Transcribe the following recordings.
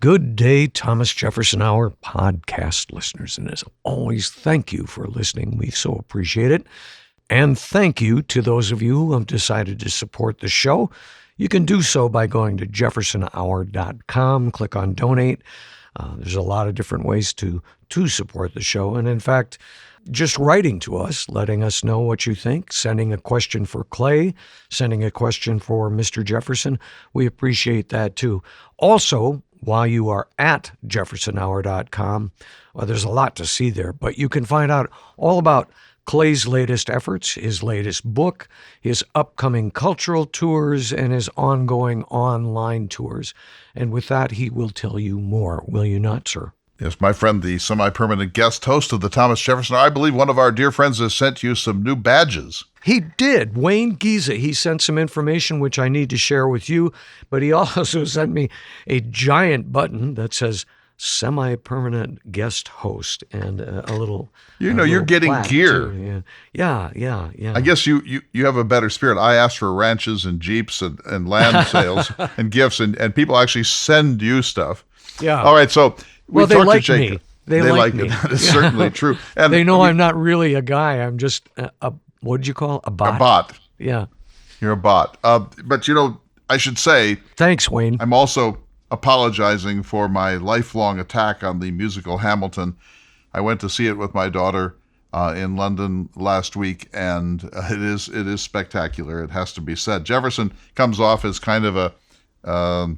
Good day, Thomas Jefferson Hour podcast listeners. And as always, thank you for listening. We so appreciate it. And thank you to those of you who have decided to support the show. You can do so by going to jeffersonhour.com, click on donate. There's a lot of different ways to support the show. And in fact, just writing to us, letting us know what you think, sending a question for Clay, sending a question for Mr. Jefferson. We appreciate that too. Also, while you are at jeffersonhour.com, well, there's a lot to see there, but you can find out all about Clay's latest efforts, his latest book, his upcoming cultural tours, and his ongoing online tours. And with that, he will tell you more. Will you not, sir? Yes, my friend, the semi-permanent guest host of the Thomas Jefferson Hour, I believe one of our dear friends has sent you some new badges. He did. Wayne Giza, he sent some information which I need to share with you, but he also sent me a giant button that says semi-permanent guest host and a little you're getting gear. Too. Yeah. I guess you have a better spirit. I asked for ranches and jeeps and land sales and gifts, and people actually send you stuff. Yeah. All right, so well, they like Jacob. me. They like me. It. That is certainly true. And they know I'm not really a guy. I'm just what did you call it? A bot? A bot. Yeah. You're a bot. But, I should say... Thanks, Wayne. I'm also apologizing for my lifelong attack on the musical Hamilton. I went to see it with my daughter in London last week, and it is spectacular. It has to be said. Jefferson comes off as kind of a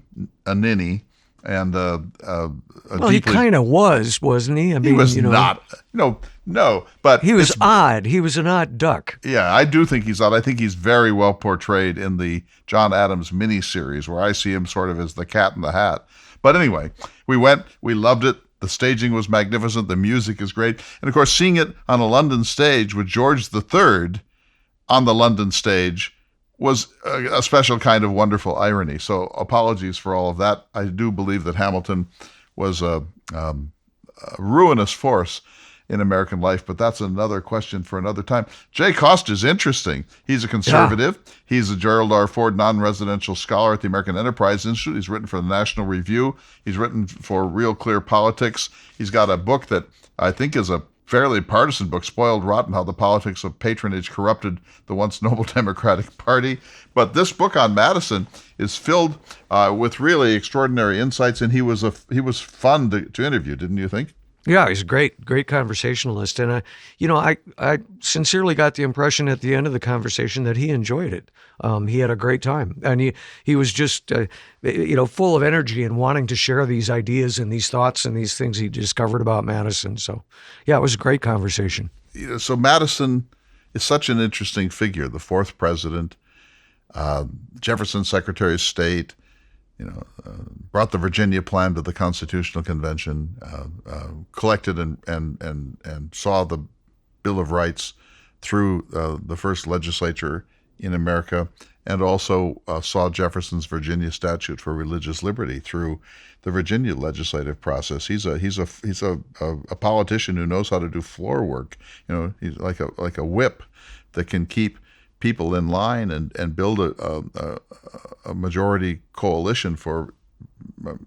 ninny. And well, he kind of wasn't he? I mean, he was not. No, but he was odd. He was an odd duck. Yeah, I do think he's odd. I think he's very well portrayed in the John Adams miniseries, where I see him sort of as the Cat in the Hat. But anyway, we went. We loved it. The staging was magnificent. The music is great, and of course, seeing it on a London stage with George III on the London stage was a special kind of wonderful irony. So apologies for all of that. I do believe that Hamilton was a ruinous force in American life, but that's another question for another time. Jay Costa is interesting. He's a conservative. Yeah. He's a Gerald R. Ford non-residential scholar at the American Enterprise Institute. He's written for the National Review. He's written for Real Clear Politics. He's got a book that I think is a fairly partisan book, Spoiled Rotten, How the Politics of Patronage Corrupted the Once Noble Democratic Party. But this book on Madison is filled with really extraordinary insights, and he was fun to interview, didn't you think? Yeah, he's a great conversationalist. And I sincerely got the impression at the end of the conversation that he enjoyed it. He had a great time, and he was just full of energy and wanting to share these ideas and these thoughts and these things he discovered about Madison. So yeah, it was a great conversation. So Madison is such an interesting figure, the fourth president, Jefferson Secretary of State, brought the Virginia Plan to the Constitutional Convention, collected and saw the Bill of Rights through the first legislature in America, and also saw Jefferson's Virginia Statute for Religious Liberty through the Virginia legislative process. He's a politician who knows how to do floor work. He's like a whip that can keep people in line and build a majority coalition for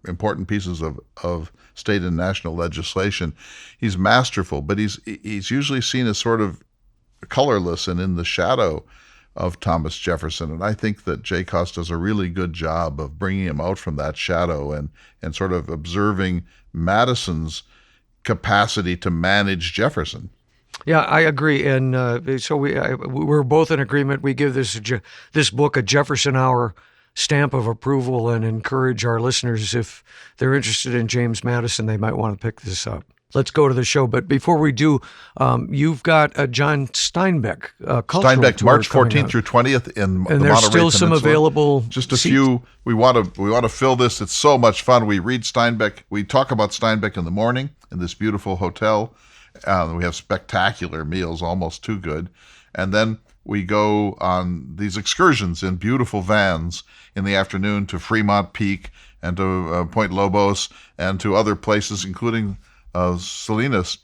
important pieces of state and national legislation. He's masterful, but he's usually seen as sort of colorless and in the shadow of Thomas Jefferson. And I think that Jay Costa does a really good job of bringing him out from that shadow and sort of observing Madison's capacity to manage Jefferson. Yeah, I agree, and so we're both in agreement. We give this book a Jefferson Hour stamp of approval and encourage our listeners, if they're interested in James Madison, they might want to pick this up. Let's go to the show, but before we do, you've got a John Steinbeck cultural Steinbeck, tour March 14th out through 20th in the Monterey and there's still Peninsula. Some available. Just a seats. few. We want to fill this. It's so much fun. We read Steinbeck. We talk about Steinbeck in the morning in this beautiful hotel. We have spectacular meals, almost too good. And then we go on these excursions in beautiful vans in the afternoon to Fremont Peak and to Point Lobos and to other places, including Salinas,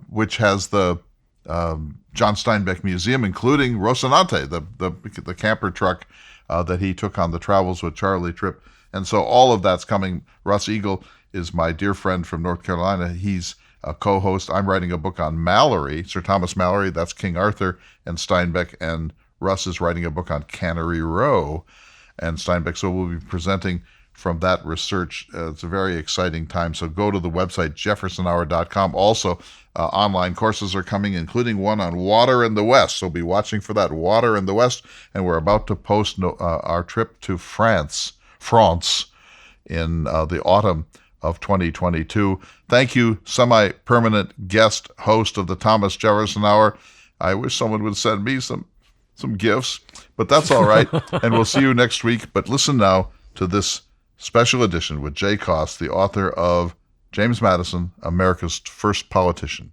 which has the John Steinbeck Museum, including Rocinante, the camper truck that he took on the travels with Charlie Tripp And so all of that's coming. Russ Eagle is my dear friend from North Carolina. He's a co-host. I'm writing a book on Mallory, Sir Thomas Mallory. That's King Arthur and Steinbeck. And Russ is writing a book on Cannery Row and Steinbeck. So we'll be presenting from that research. It's a very exciting time. So go to the website, jeffersonhour.com. Also, online courses are coming, including one on water in the West. So be watching for that, water in the West. And we're about to post our trip to France in the autumn of 2022. Thank you, semi-permanent guest host of the Thomas Jefferson Hour. I wish someone would send me some gifts, but that's all right. And we'll see you next week. But listen now to this special edition with Jay Cost, the author of James Madison, America's First Politician.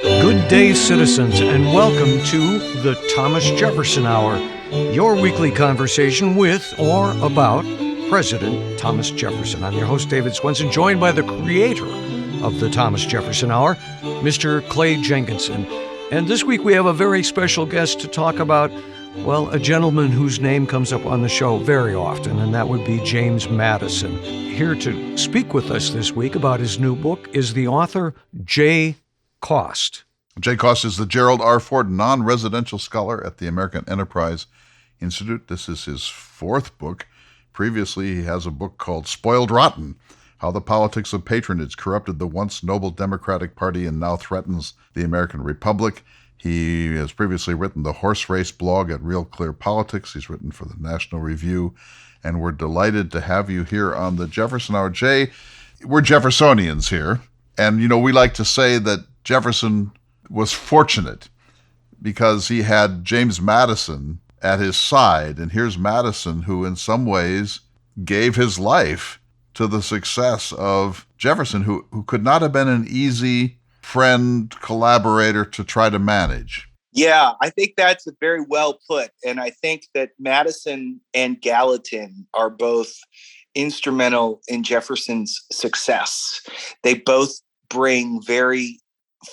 Good day, citizens, and welcome to the Thomas Jefferson Hour, your weekly conversation with or about President Thomas Jefferson. I'm your host, David Swenson, joined by the creator of the Thomas Jefferson Hour, Mr. Clay Jenkinson. And this week we have a very special guest to talk about, well, a gentleman whose name comes up on the show very often, and that would be James Madison. Here to speak with us this week about his new book is the author, Jay Cost. Jay Cost is the Gerald R. Ford non-residential scholar at the American Enterprise Institute. This is his fourth book. Previously, he has a book called Spoiled Rotten, How the Politics of Patronage Corrupted the Once Noble Democratic Party and Now Threatens the American Republic. He has previously written the Horse Race blog at Real Clear Politics. He's written for the National Review. And we're delighted to have you here on the Jefferson Hour. Jay, we're Jeffersonians here. And, we like to say that Jefferson was fortunate because he had James Madison at his side. And here's Madison, who in some ways gave his life to the success of Jefferson, who could not have been an easy friend, collaborator to try to manage. Yeah, I think that's very well put. And I think that Madison and Gallatin are both instrumental in Jefferson's success. They both bring very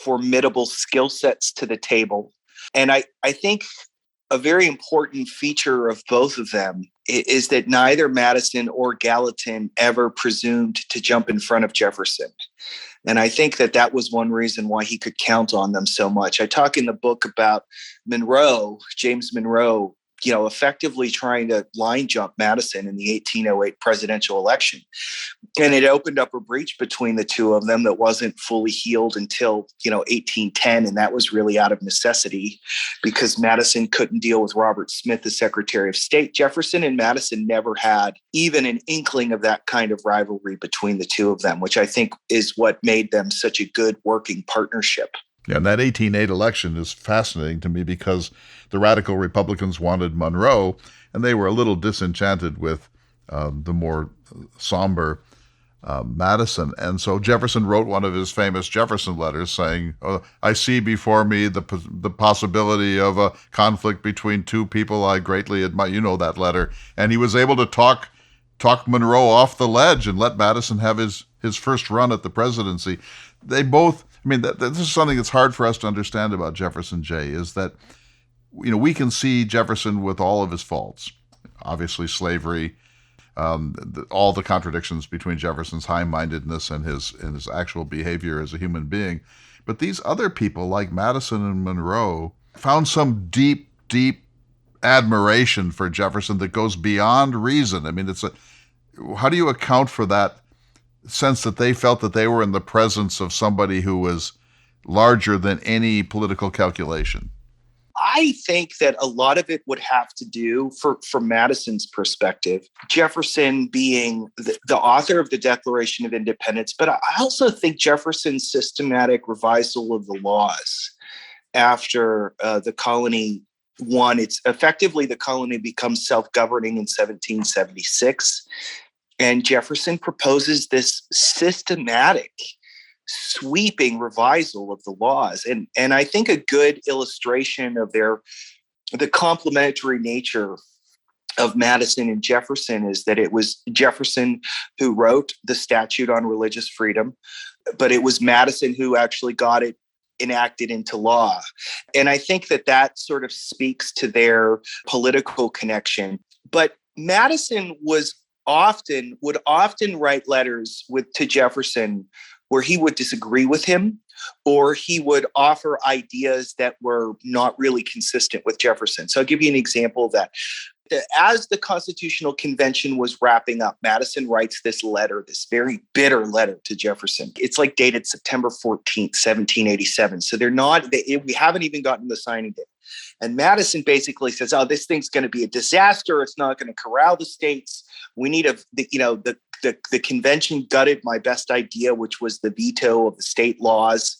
formidable skill sets to the table. And I think a very important feature of both of them is that neither Madison or Gallatin ever presumed to jump in front of Jefferson. And I think that was one reason why he could count on them so much. I talk in the book about Monroe, James Monroe, effectively trying to line jump Madison in the 1808 presidential election. And it opened up a breach between the two of them that wasn't fully healed until, 1810. And that was really out of necessity because Madison couldn't deal with Robert Smith, the Secretary of State. Jefferson and Madison never had even an inkling of that kind of rivalry between the two of them, which I think is what made them such a good working partnership. Yeah, and that 1808 election is fascinating to me because the radical Republicans wanted Monroe, and they were a little disenchanted with the more somber Madison. And so Jefferson wrote one of his famous Jefferson letters saying, I see before me the possibility of a conflict between two people I greatly admire. You know that letter. And he was able to talk Monroe off the ledge and let Madison have his first run at the presidency. They both... this is something that's hard for us to understand about Jefferson, Jay, is that, we can see Jefferson with all of his faults, obviously slavery, all the contradictions between Jefferson's high-mindedness and his actual behavior as a human being. But these other people, like Madison and Monroe, found some deep, deep admiration for Jefferson that goes beyond reason. How do you account for that sense that they felt that they were in the presence of somebody who was larger than any political calculation? I think that a lot of it would have to do, from Madison's perspective, Jefferson being the author of the Declaration of Independence, but I also think Jefferson's systematic revisal of the laws after the colony won. It's effectively the colony becomes self-governing in 1776. And Jefferson proposes this systematic, sweeping revisal of the laws. And I think a good illustration of the complementary nature of Madison and Jefferson is that it was Jefferson who wrote the statute on religious freedom, but it was Madison who actually got it enacted into law. And I think that sort of speaks to their political connection. But Madison was would often write letters to Jefferson where he would disagree with him, or he would offer ideas that were not really consistent with Jefferson. So I'll give you an example of that. As the Constitutional Convention was wrapping up, Madison writes this letter, this very bitter letter to Jefferson. It's like dated September 14th, 1787. So we haven't even gotten the signing date. And Madison basically says, oh, this thing's going to be a disaster. It's not going to corral the states. We need the convention gutted my best idea, which was the veto of the state laws.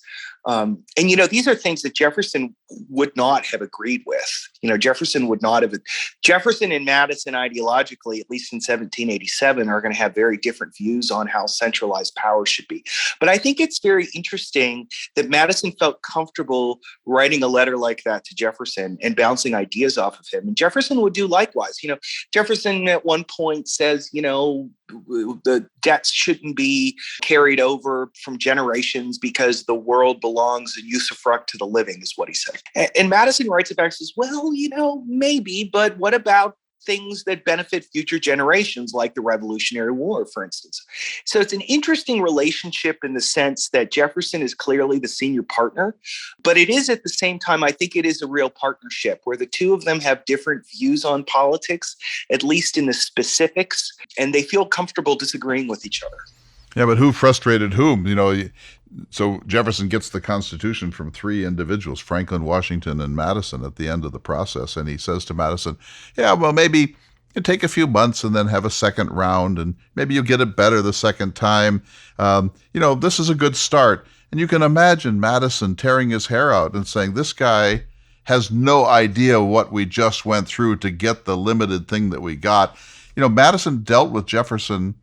And these are things that Jefferson would not have agreed with. Jefferson and Madison ideologically, at least in 1787, are going to have very different views on how centralized power should be. But I think it's very interesting that Madison felt comfortable writing a letter like that to Jefferson and bouncing ideas off of him. And Jefferson would do likewise. Jefferson at one point says, the debts shouldn't be carried over from generations because the world belongs in usufruct to the living, is what he said. And Madison writes it back and says, well, maybe, but what about things that benefit future generations, like the Revolutionary War, for instance? So it's an interesting relationship in the sense that Jefferson is clearly the senior partner, but it is at the same time, I think it is a real partnership where the two of them have different views on politics, at least in the specifics, and they feel comfortable disagreeing with each other. Yeah, but who frustrated whom? So Jefferson gets the Constitution from three individuals, Franklin, Washington, and Madison, at the end of the process. And he says to Madison, yeah, well, maybe you take a few months and then have a second round, and maybe you'll get it better the second time. This is a good start. And you can imagine Madison tearing his hair out and saying, this guy has no idea what we just went through to get the limited thing that we got. Madison dealt with Jefferson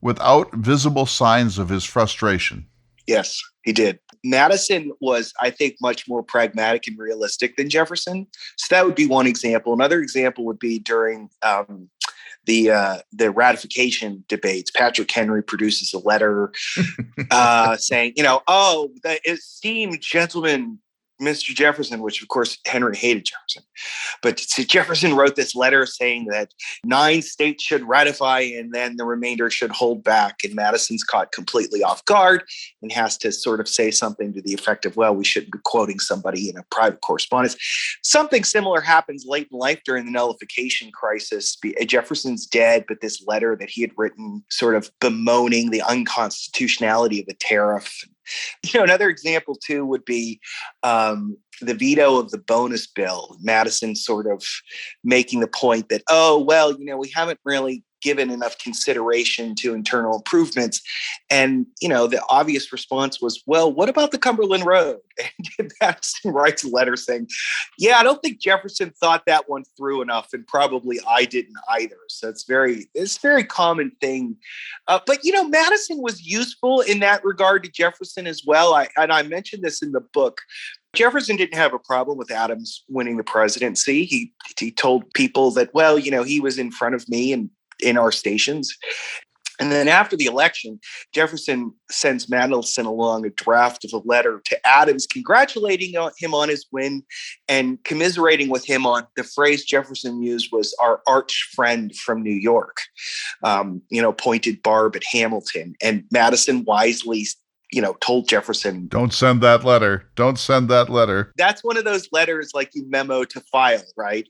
without visible signs of his frustration. Yes, he did. Madison was, I think, much more pragmatic and realistic than Jefferson. So that would be one example. Another example would be during the ratification debates. Patrick Henry produces a letter saying, the esteemed gentleman, Mr. Jefferson, which of course Henry hated Jefferson. But Jefferson wrote this letter saying that 9 states should ratify and then the remainder should hold back. And Madison's caught completely off guard and has to sort of say something to the effect of, well, we shouldn't be quoting somebody in a private correspondence. Something similar happens late in life during the nullification crisis. Jefferson's dead, but this letter that he had written sort of bemoaning the unconstitutionality of the tariff. Another example, too, would be the veto of the bonus bill. Madison sort of making the point that, we haven't really given enough consideration to internal improvements. And, the obvious response was, well, what about the Cumberland Road? And Madison writes a letter saying, yeah, I don't think Jefferson thought that one through enough, and probably I didn't either. So it's a very common thing. But Madison was useful in that regard to Jefferson as well. I mentioned this in the book. Jefferson didn't have a problem with Adams winning the presidency. He told people that, well, he was in front of me and in our stations. And then after the election, Jefferson sends Madison along a draft of a letter to Adams, congratulating him on his win and commiserating with him on the phrase Jefferson used was our arch friend from New York, pointed Barb at Hamilton. And Madison wisely told Jefferson, don't send that letter. Don't send that letter. That's one of those letters like you memo to file, right?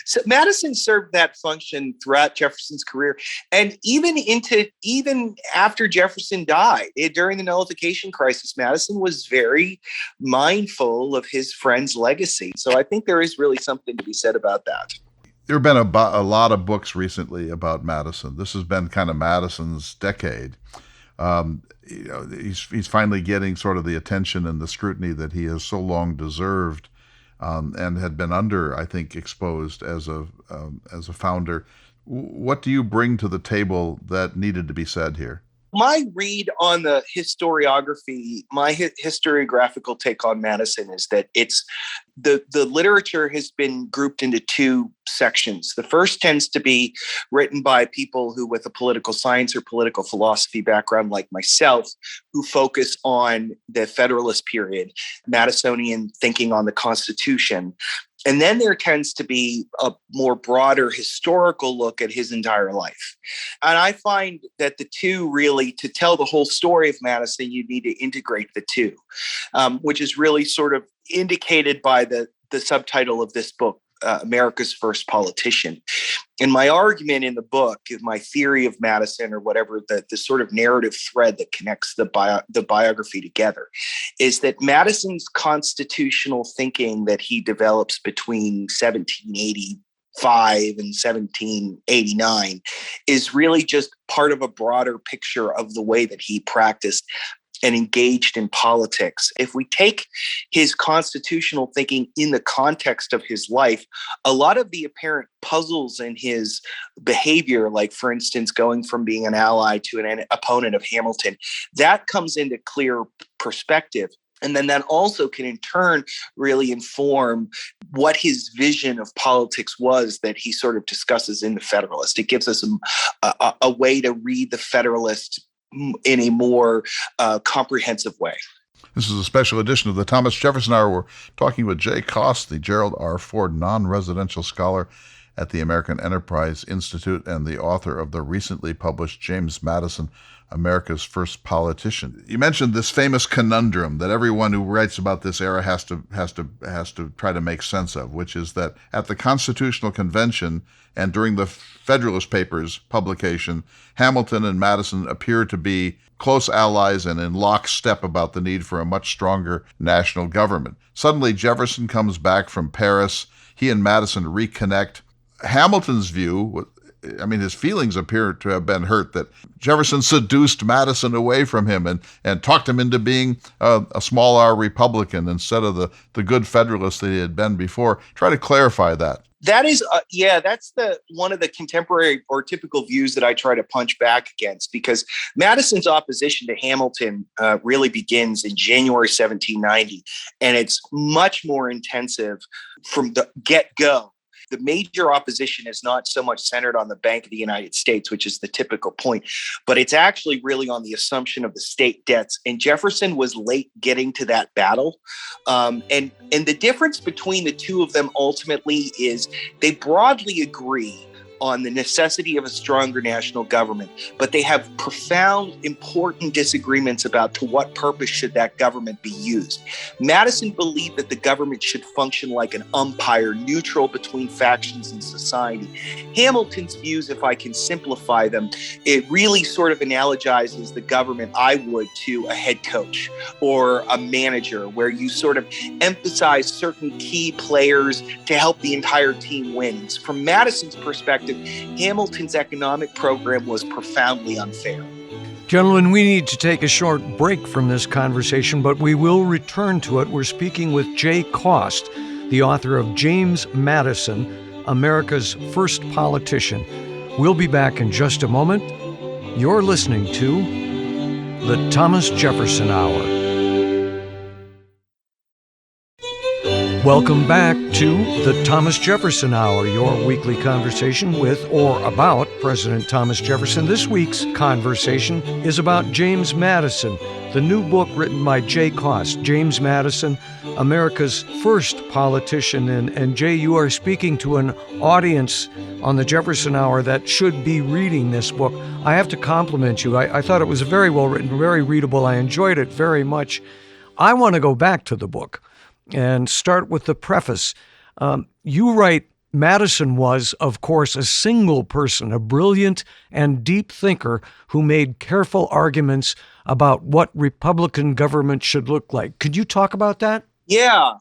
So Madison served that function throughout Jefferson's career. And even after Jefferson died, during the nullification crisis, Madison was very mindful of his friend's legacy. So I think there is really something to be said about that. There have been a lot of books recently about Madison. This has been kind of Madison's decade. He's finally getting sort of the attention and the scrutiny that he has so long deserved, and had been under, I think, exposed as a founder. What do you bring to the table that needed to be said here? My read on the historiography, my historiographical take on Madison is that it's the literature has been grouped into 2 sections. The first tends to be written by people who, with a political science or political philosophy background like myself, who focus on the Federalist period, Madisonian thinking on the Constitution. And then there tends to be a more broader historical look at his entire life. And I find that the two really, to tell the whole story of Madison, you need to integrate the two, which is really sort of indicated by the subtitle of this book, America's First Politician. And my argument in the book, my theory of Madison, or whatever, the sort of narrative thread that connects the biography together, is that Madison's constitutional thinking that he develops between 1785 and 1789 is really just part of a broader picture of the way that he practiced and engaged in politics. If we take his constitutional thinking in the context of his life, a lot of the apparent puzzles in his behavior, like, for instance, going from being an ally to an opponent of Hamilton, that comes into clear perspective. And then that also can in turn really inform what his vision of politics was that he sort of discusses in the Federalist. It gives us a way to read the Federalist in a more comprehensive way. This is a special edition of the Thomas Jefferson Hour. We're talking with Jay Cost, the Gerald R. Ford non-residential scholar at the American Enterprise Institute and the author of the recently published James Madison, America's First Politician. You mentioned this famous conundrum that everyone who writes about this era has to try to make sense of, which is that at the Constitutional Convention and during the Federalist Papers publication, Hamilton and Madison appear to be close allies and in lockstep about the need for a much stronger national government. Suddenly, Jefferson comes back from Paris. He and Madison reconnect. Hamilton's view, his feelings appear to have been hurt that Jefferson seduced Madison away from him and talked him into being a small R Republican instead of the good Federalist that he had been before. Try to clarify that. That is, that's one of the contemporary or typical views that I try to punch back against, because Madison's opposition to Hamilton really begins in January 1790, and it's much more intensive from the get-go. The major opposition is not so much centered on the Bank of the United States, which is the typical point, but it's actually really on the assumption of the state debts. And Jefferson was late getting to that battle. And the difference between the two of them ultimately is they broadly agree on the necessity of a stronger national government, but they have profound, important disagreements about to what purpose should that government be used. Madison believed that the government should function like an umpire, neutral between factions in society. Hamilton's views, if I can simplify them, it really sort of analogizes the government, I would, to a head coach or a manager, where you sort of emphasize certain key players to help the entire team win. From Madison's perspective, Hamilton's economic program was profoundly unfair. Gentlemen, we need to take a short break from this conversation, but we will return to it. We're speaking with Jay Cost, the author of James Madison, America's First Politician. We'll be back in just a moment. You're listening to the Thomas Jefferson Hour. Welcome back to the Thomas Jefferson Hour, your weekly conversation with or about President Thomas Jefferson. This week's conversation is about James Madison, the new book written by Jay Cost, James Madison, America's First Politician. And Jay, you are speaking to an audience on the Jefferson Hour that should be reading this book. I have to compliment you. I thought it was very well written, very readable. I enjoyed it very much. I want to go back to the book and start with the preface. You write, Madison was, of course, a single person, a brilliant and deep thinker who made careful arguments about what Republican government should look like. Could you talk about that? Yeah,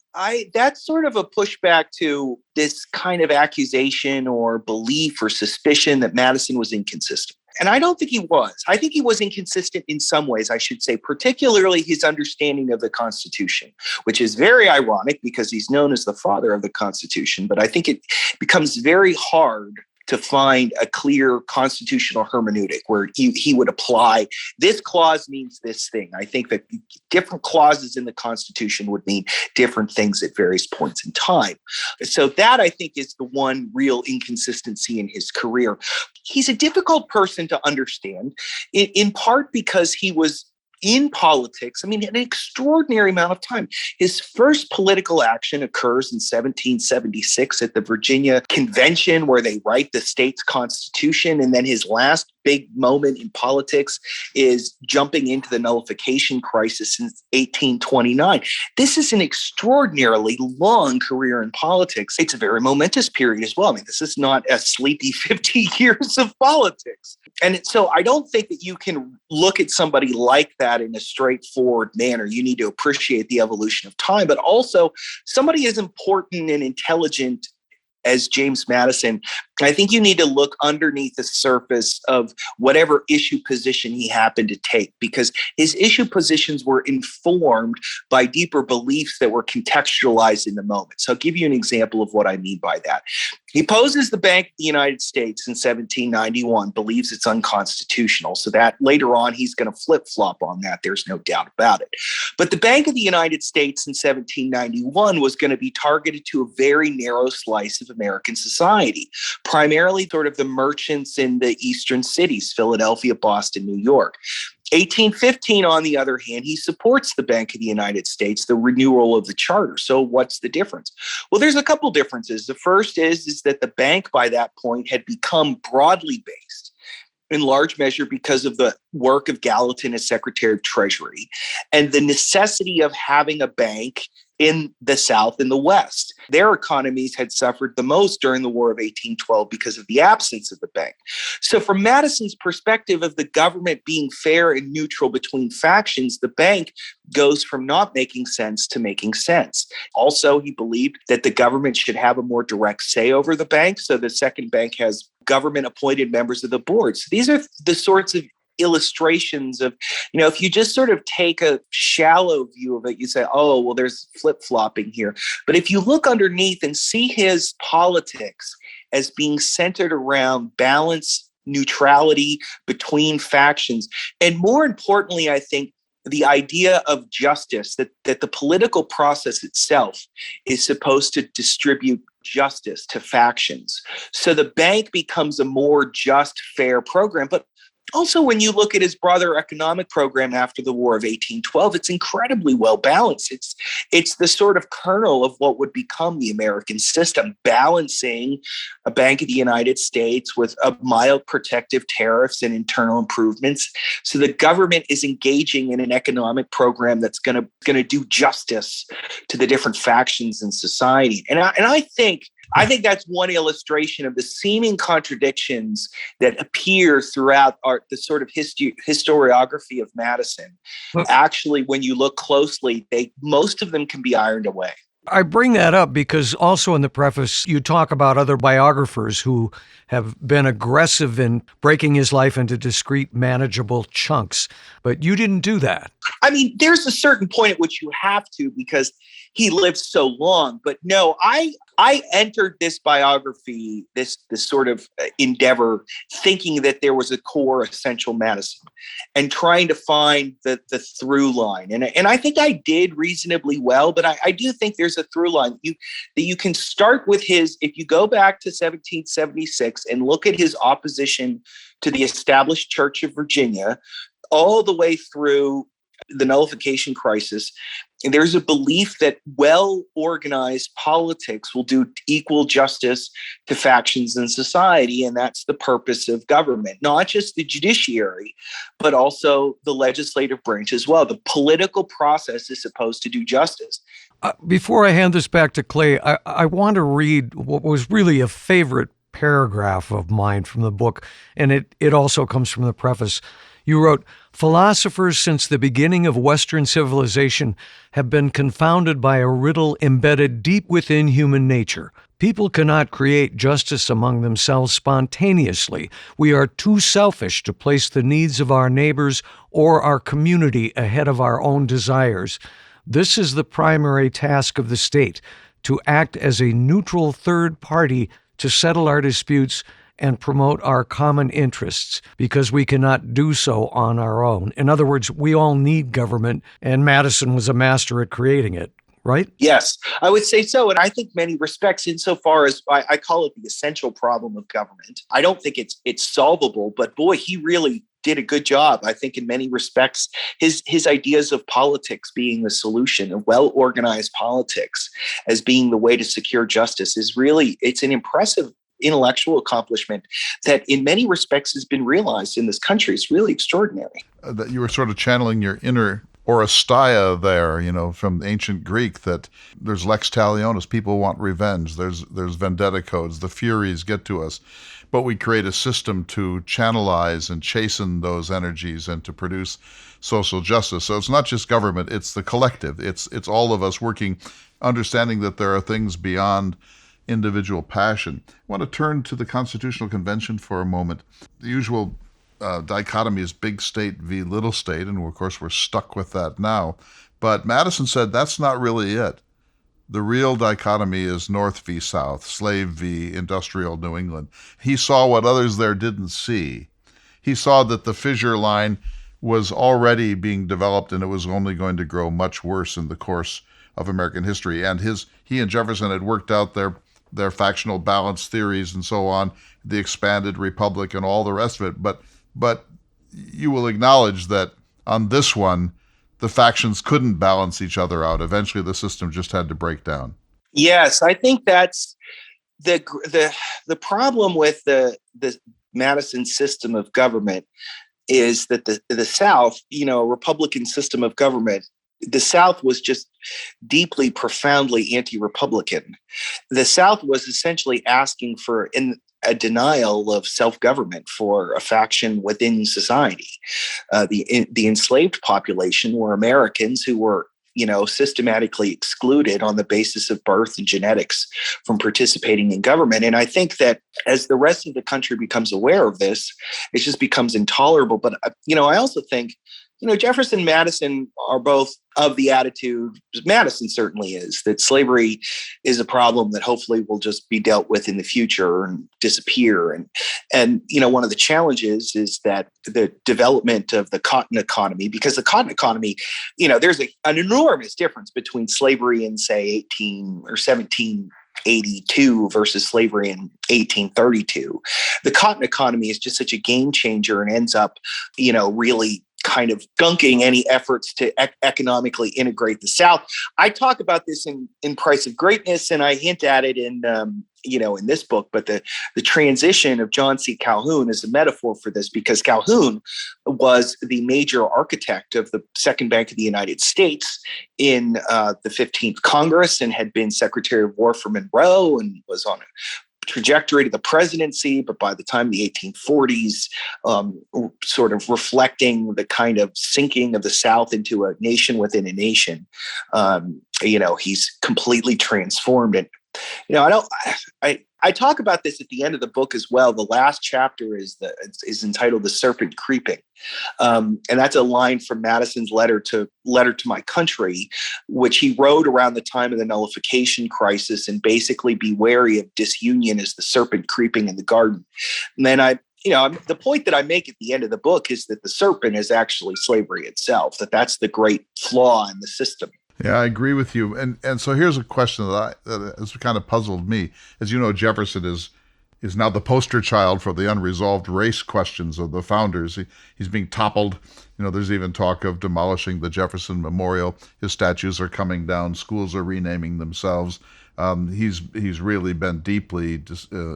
that's sort of a pushback to this kind of accusation or belief or suspicion that Madison was inconsistent. And I don't think he was. I think he was inconsistent in some ways, I should say, particularly his understanding of the Constitution, which is very ironic because he's known as the father of the Constitution. But I think it becomes very hard to find a clear constitutional hermeneutic where he would apply, this clause means this thing. I think that different clauses in the Constitution would mean different things at various points in time. So that, I think, is the one real inconsistency in his career. He's a difficult person to understand, in part because he was in politics, I mean, an extraordinary amount of time. His first political action occurs in 1776 at the Virginia Convention, where they write the state's constitution. And then his last big moment in politics is jumping into the nullification crisis in 1829. This is an extraordinarily long career in politics. It's a very momentous period as well. I mean, this is not a sleepy 50 years of politics. And so I don't think that you can look at somebody like that in a straightforward manner. You need to appreciate the evolution of time, but also somebody as important and intelligent as James Madison, I think you need to look underneath the surface of whatever issue position he happened to take, because his issue positions were informed by deeper beliefs that were contextualized in the moment. So I'll give you an example of what I mean by that. He opposes the Bank of the United States in 1791, believes it's unconstitutional. So that later on, he's going to flip-flop on that. There's no doubt about it. But the Bank of the United States in 1791 was going to be targeted to a very narrow slice of American society, primarily sort of the merchants in the eastern cities, Philadelphia, Boston, New York. 1815, on the other hand, he supports the Bank of the United States, the renewal of the charter. So what's the difference? Well, there's a couple differences. The first is that the bank by that point had become broadly based, in large measure because of the work of Gallatin as Secretary of Treasury and the necessity of having a bank in the South and the West. Their economies had suffered the most during the War of 1812 because of the absence of the bank. So from Madison's perspective of the government being fair and neutral between factions, the bank goes from not making sense to making sense. Also, he believed that the government should have a more direct say over the bank. So the second bank has government appointed members of the board. So these are the sorts of illustrations of, if you just sort of take a shallow view of it, you say, oh, well, there's flip-flopping here. But if you look underneath and see his politics as being centered around balance, neutrality between factions, and more importantly, I think, the idea of justice, that the political process itself is supposed to distribute justice to factions. So the bank becomes a more just, fair program. But also, when you look at his broader economic program after the War of 1812, it's incredibly well balanced. It's the sort of kernel of what would become the American system, balancing a Bank of the United States with a mild protective tariffs and internal improvements. So the government is engaging in an economic program that's going to do justice to the different factions in society. And I think that's one illustration of the seeming contradictions that appear throughout the sort of historiography of Madison. Actually, when you look closely, most of them can be ironed away. I bring that up because also in the preface, you talk about other biographers who have been aggressive in breaking his life into discrete, manageable chunks. But you didn't do that. I mean, there's a certain point at which you have to, because he lived so long. But no, I entered this biography, this sort of endeavor, thinking that there was a core essential Madison and trying to find the through line. And I think I did reasonably well, but I do think there's a through line that you can start with if you go back to 1776 and look at his opposition to the established Church of Virginia, all the way through the nullification crisis, there's a belief that well-organized politics will do equal justice to factions in society, and that's the purpose of government, not just the judiciary, but also the legislative branch as well. The political process is supposed to do justice. Before I hand this back to Clay, I want to read what was really a favorite paragraph of mine from the book, and it also comes from the preface. You wrote, "Philosophers since the beginning of Western civilization have been confounded by a riddle embedded deep within human nature. People cannot create justice among themselves spontaneously. We are too selfish to place the needs of our neighbors or our community ahead of our own desires. This is the primary task of the state, to act as a neutral third party to settle our disputes and promote our common interests, because we cannot do so on our own." In other words, we all need government, and Madison was a master at creating it, right? Yes, I would say so. And I think many respects, insofar as I call it the essential problem of government. I don't think it's solvable, but boy, he really did a good job, I think, in many respects. His ideas of politics being the solution, of well-organized politics as being the way to secure justice, it's an impressive intellectual accomplishment that in many respects has been realized in this country. It's really extraordinary. That you were sort of channeling your inner Oresteia there, from ancient Greek, that there's lex talionis, people want revenge, there's vendetta codes, the Furies get to us, but we create a system to channelize and chasten those energies and to produce social justice. So it's not just government, it's the collective. It's all of us working, understanding that there are things beyond individual passion. I want to turn to the Constitutional Convention for a moment. The usual dichotomy is big state v. little state, and of course we're stuck with that now. But Madison said that's not really it. The real dichotomy is North v. South, slave v. industrial New England. He saw what others there didn't see. He saw that the fissure line was already being developed, and it was only going to grow much worse in the course of American history. And he and Jefferson had worked out their factional balance theories and so on, the expanded republic and all the rest of it. But you will acknowledge that on this one, the factions couldn't balance each other out. Eventually, the system just had to break down. Yes, I think that's the problem with the Madison system of government is that the South, a Republican system of government, the South was just deeply, profoundly anti-Republican. The South was essentially asking for a denial of self-government for a faction within society. The enslaved population were Americans who were, systematically excluded on the basis of birth and genetics from participating in government. And I think that as the rest of the country becomes aware of this, it just becomes intolerable. But, I also think, Jefferson and Madison are both of the attitude, Madison certainly is, that slavery is a problem that hopefully will just be dealt with in the future and disappear. And one of the challenges is that the development of the cotton economy, because the cotton economy, there's an enormous difference between slavery in, say, 18 or 1782 versus slavery in 1832. The cotton economy is just such a game changer and ends up, really kind of gunking any efforts to economically integrate the South. I talk about this in Price of Greatness, and I hint at it in this book, but the transition of John C. Calhoun is a metaphor for this, because Calhoun was the major architect of the Second Bank of the United States in the 15th Congress and had been Secretary of War for Monroe and was on a trajectory to the presidency, but by the time the 1840s, sort of reflecting the kind of sinking of the South into a nation within a nation, he's completely transformed. And I talk about this at the end of the book as well. The last chapter is entitled "The Serpent Creeping," and that's a line from Madison's letter to my country, which he wrote around the time of the nullification crisis, and basically be wary of disunion as the serpent creeping in the garden. And then the point that I make at the end of the book is that the serpent is actually slavery itself, that's the great flaw in the system. Yeah, I agree with you. And so here's a question that has kind of puzzled me. As you know, Jefferson is now the poster child for the unresolved race questions of the founders. He's being toppled. There's even talk of demolishing the Jefferson Memorial. His statues are coming down. Schools are renaming themselves. He's really been deeply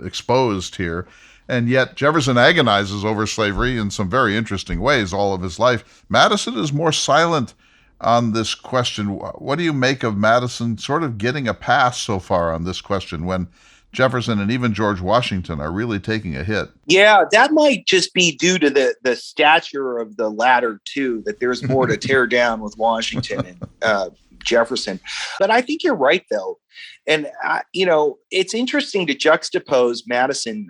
exposed here. And yet Jefferson agonizes over slavery in some very interesting ways all of his life. Madison is more silent on this question. What do you make of Madison sort of getting a pass so far on this question when Jefferson and even George Washington are really taking a hit? Yeah, that might just be due to the stature of the latter two, that there's more to tear down with Washington and Jefferson. But I think you're right, though. And, it's interesting to juxtapose Madison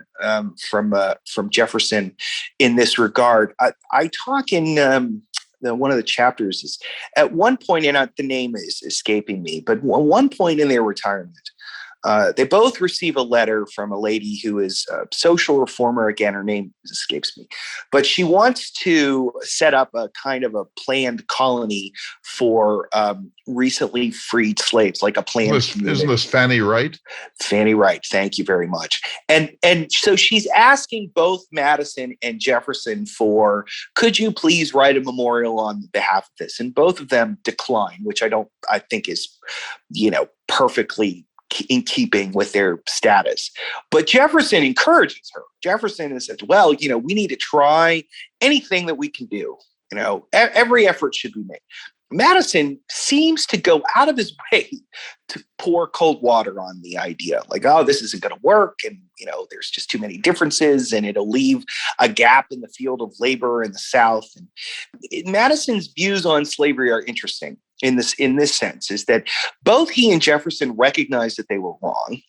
from Jefferson in this regard. I talk in one of the chapters is at one point, and the name is escaping me, but at one point in their retirement, They both receive a letter from a lady who is a social reformer. Again, her name escapes me, but she wants to set up a kind of a planned colony for recently freed slaves, like a planned community. Isn't this Fanny Wright? Fanny Wright, thank you very much. And so she's asking both Madison and Jefferson for, could you please write a memorial on behalf of this? And both of them decline, which I think is, perfectly in keeping with their status. But Jefferson encourages her. Jefferson says, well, we need to try anything that we can do. Every effort should be made. Madison seems to go out of his way to pour cold water on the idea, like, oh, this isn't going to work. And, there's just too many differences and it'll leave a gap in the field of labor in the South. And Madison's views on slavery are interesting in this sense, is that both he and Jefferson recognized that they were wrong.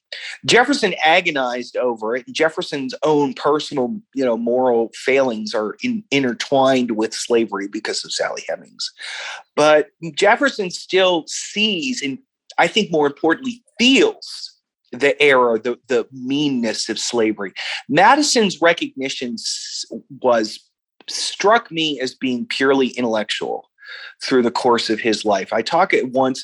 Jefferson agonized over it. And Jefferson's own personal, moral failings are intertwined with slavery because of Sally Hemings. But Jefferson still sees, and I think more importantly, feels the error, the meanness of slavery. Madison's recognition struck me as being purely intellectual through the course of his life. I talk at one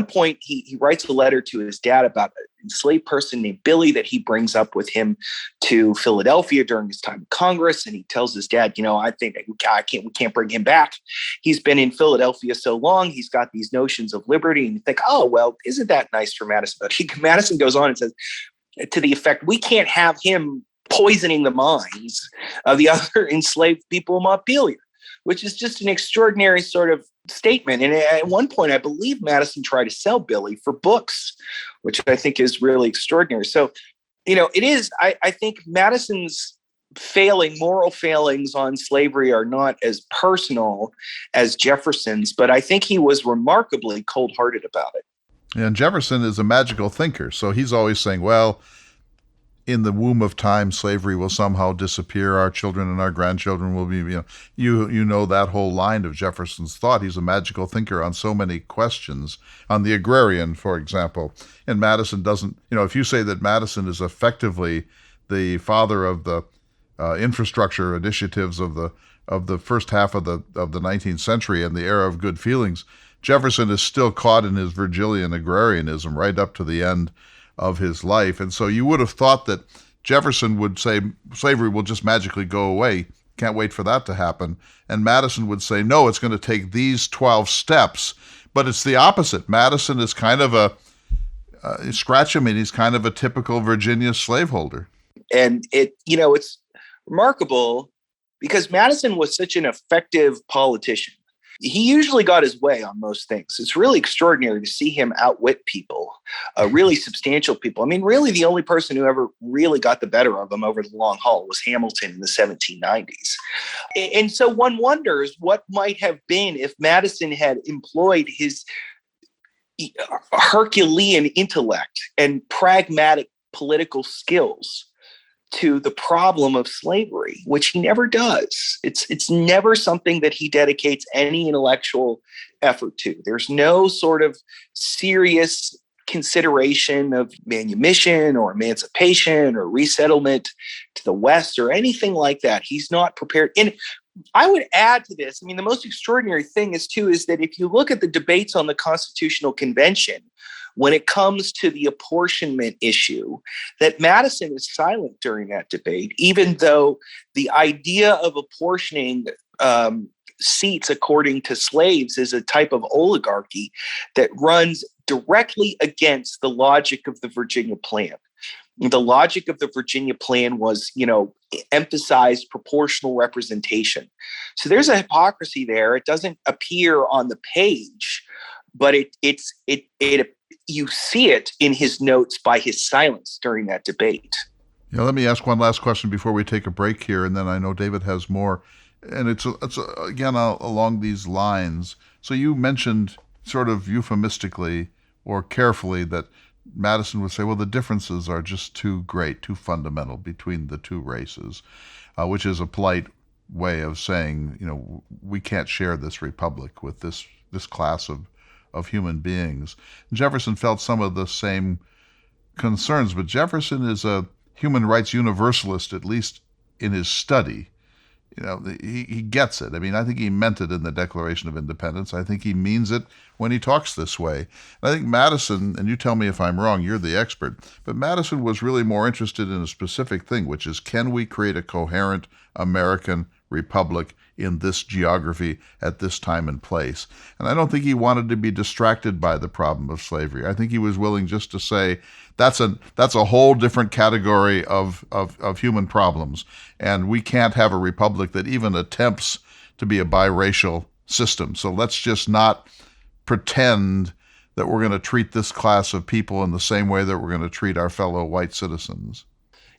point, he writes a letter to his dad about an enslaved person named Billy that he brings up with him to Philadelphia during his time in Congress. And he tells his dad, I think we can't bring him back. He's been in Philadelphia so long. He's got these notions of liberty. And you think, oh, well, isn't that nice for Madison? But Madison goes on and says, to the effect, we can't have him poisoning the minds of the other enslaved people in Montpelier, which is just an extraordinary sort of statement. And at one point, I believe Madison tried to sell Billy for books, which I think is really extraordinary. So, it is, I think Madison's moral failings on slavery are not as personal as Jefferson's, but I think he was remarkably cold-hearted about it. And Jefferson is a magical thinker. So he's always saying, well, in the womb of time, slavery will somehow disappear. Our children and our grandchildren will be, you know that whole line of Jefferson's thought. He's a magical thinker on so many questions. On the agrarian, for example, and Madison doesn't, if you say that Madison is effectively the father of the infrastructure initiatives of the first half of the 19th century and the era of good feelings, Jefferson is still caught in his Virgilian agrarianism right up to the end of his life. And so you would have thought that Jefferson would say slavery will just magically go away. Can't wait for that to happen. And Madison would say, no, it's going to take these 12 steps. But it's the opposite. Madison is kind of scratch him, and he's kind of a typical Virginia slaveholder. And it's remarkable because Madison was such an effective politician. He usually got his way on most things. It's really extraordinary to see him outwit people, really substantial people. I mean, really the only person who ever really got the better of him over the long haul was Hamilton in the 1790s. And so one wonders what might have been if Madison had employed his Herculean intellect and pragmatic political skills to the problem of slavery, which he never does. It's never something that he dedicates any intellectual effort to. There's no sort of serious consideration of manumission or emancipation or resettlement to the West or anything like that. He's not prepared. And I would add to this, the most extraordinary thing is that if you look at the debates on the Constitutional Convention, when it comes to the apportionment issue, that Madison is silent during that debate, even though the idea of apportioning seats according to slaves is a type of oligarchy that runs directly against the logic of the Virginia Plan. The logic of the Virginia Plan was, emphasized proportional representation. So there's a hypocrisy there. It doesn't appear on the page, but you see it in his notes by his silence during that debate. Yeah, let me ask one last question before we take a break here, and then I know David has more. And it's again along these lines. So you mentioned sort of euphemistically or carefully that Madison would say, well, the differences are just too great, too fundamental between the two races, which is a polite way of saying, we can't share this republic with this class of human beings. Jefferson felt some of the same concerns, but Jefferson is a human rights universalist, at least in his study. He gets it. I mean, I think he meant it in the Declaration of Independence. I think he means it when he talks this way. And I think Madison, and you tell me if I'm wrong, you're the expert, but Madison was really more interested in a specific thing, which is, can we create a coherent American republic in this geography at this time and place? And I don't think he wanted to be distracted by the problem of slavery. I think he was willing just to say, that's a whole different category of human problems, and we can't have a republic that even attempts to be a biracial system. So let's just not pretend that we're going to treat this class of people in the same way that we're going to treat our fellow white citizens.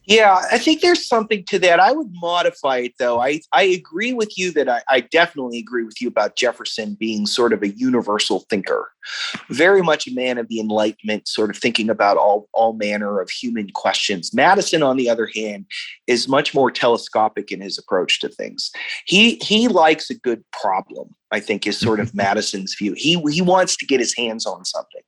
Yeah, I think there's something to that. I would modify it, though. I agree with you that I definitely agree with you about Jefferson being sort of a universal thinker, very much a man of the Enlightenment, sort of thinking about all manner of human questions. Madison, on the other hand, is much more telescopic in his approach to things. He likes a good problem, I think, is sort of Madison's view. He wants to get his hands on something.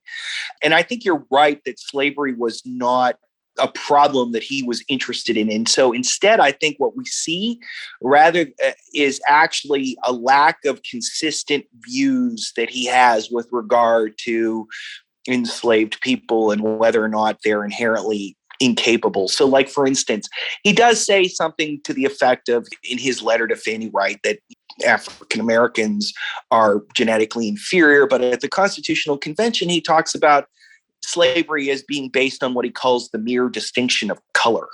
And I think you're right that slavery was not a problem that he was interested in. And so instead, I think what we see rather is actually a lack of consistent views that he has with regard to enslaved people and whether or not they're inherently incapable. So, like, for instance, he does say something to the effect of, in his letter to Fanny Wright, that African Americans are genetically inferior. But at the Constitutional Convention, he talks about slavery as being based on what he calls the mere distinction of color.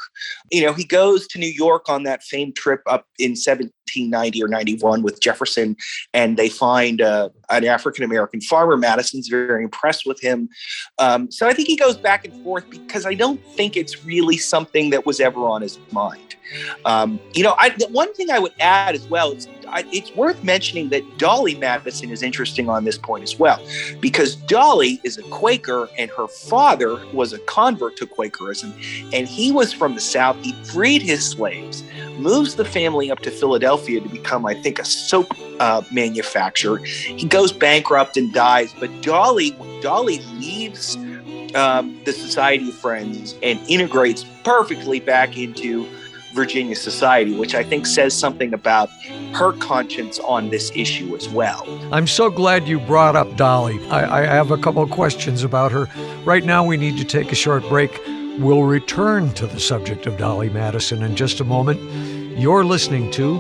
He goes to New York on that famed trip up in 1790 or 91 with Jefferson, and they find an African-American farmer. Madison's very impressed with him. So I think he goes back and forth because I don't think it's really something that was ever on his mind. One thing I would add as well is it's worth mentioning that Dolly Madison is interesting on this point as well, because Dolly is a Quaker and her father was a convert to Quakerism, and he was from the South. He freed his slaves, moves the family up to Philadelphia to become, I think, a soap manufacturer. He goes bankrupt and dies, but Dolly leaves the Society of Friends and integrates perfectly back into Virginia society, which I think says something about her conscience on this issue as well. I'm so glad you brought up Dolly. I have a couple of questions about her. Right now, we need to take a short break. We'll return to the subject of Dolly Madison in just a moment. You're listening to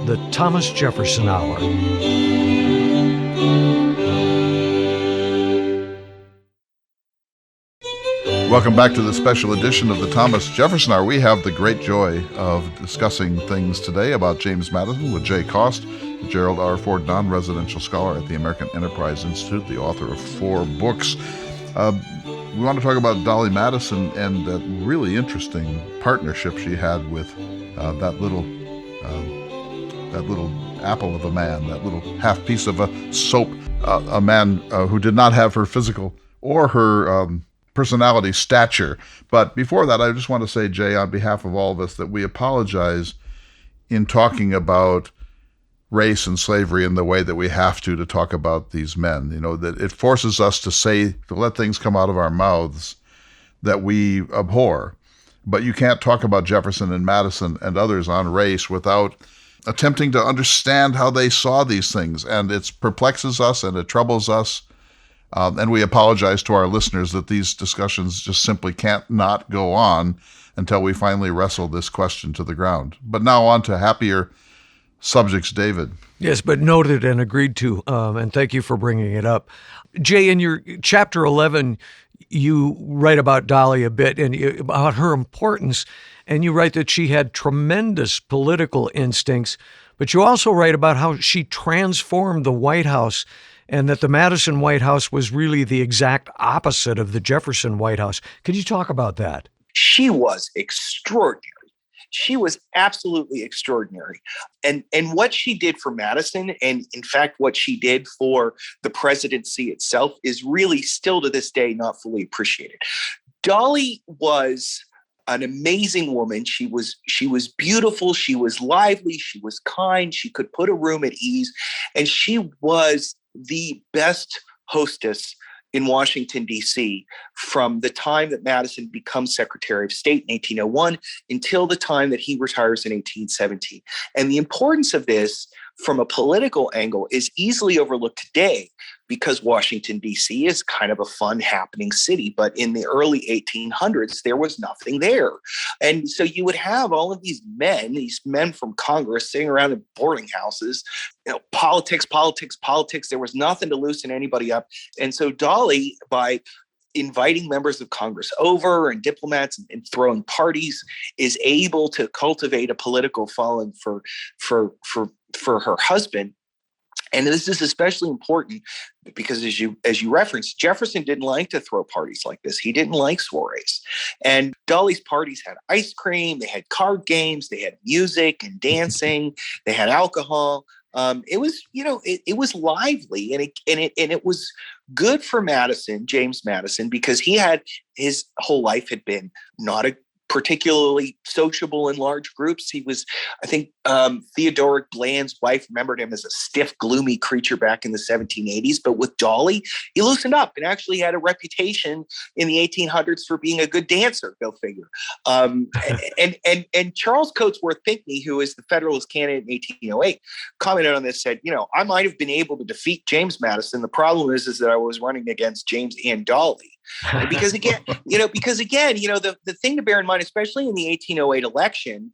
the Thomas Jefferson Hour. Welcome back to the special edition of the Thomas Jefferson Hour. We have the great joy of discussing things today about James Madison with Jay Cost, Gerald R. Ford, non-residential scholar at the American Enterprise Institute, the author of 4 books. We want to talk about Dolly Madison and that really interesting partnership she had with that little apple of a man, that little half piece of a soap, a man who did not have her physical or her personality stature. But before that, I just want to say, Jay, on behalf of all of us, that we apologize in talking about race and slavery in the way that we have to talk about these men. That it forces us to let things come out of our mouths that we abhor. But you can't talk about Jefferson and Madison and others on race without attempting to understand how they saw these things. And it perplexes us and it troubles us. And we apologize to our listeners that these discussions just simply can't not go on until we finally wrestle this question to the ground. But now on to happier subjects, David. Yes, but noted and agreed to, and thank you for bringing it up. Jay, in your chapter 11, you write about Dolly a bit and about her importance, and you write that she had tremendous political instincts, but you also write about how she transformed the White House and that the Madison White House was really the exact opposite of the Jefferson White House. Could you talk about that? She was extraordinary. She was absolutely extraordinary. And what she did for Madison, and in fact, what she did for the presidency itself, is really still to this day not fully appreciated. Dolly was an amazing woman. She was beautiful. She was lively. She was kind. She could put a room at ease. And she was the best hostess in Washington, D.C., from the time that Madison becomes Secretary of State in 1801 until the time that he retires in 1817. And the importance of this from a political angle is easily overlooked today because Washington, D.C. is kind of a fun, happening city. But in the early 1800s, there was nothing there. And so you would have all of these men from Congress sitting around in boarding houses, politics. There was nothing to loosen anybody up. And so Dolly, by inviting members of Congress over and diplomats and throwing parties, is able to cultivate a political following for her husband. And this is especially important because, as you referenced, Jefferson didn't like to throw parties like this. He didn't like soirees. And Dolly's parties had ice cream, they had card games, they had music and dancing, they had alcohol. It was lively, and it was good for James Madison, because his whole life had been not a particularly sociable in large groups. He was, I think, Theodoric Bland's wife remembered him as a stiff, gloomy creature back in the 1780s. But with Dolly, he loosened up and actually had a reputation in the 1800s for being a good dancer, go figure. And Charles Cotesworth Pinckney, who is the Federalist candidate in 1808, commented on this, said, I might have been able to defeat James Madison. The problem is that I was running against James and Dolly. Because again, the thing to bear in mind, especially in the 1808 election,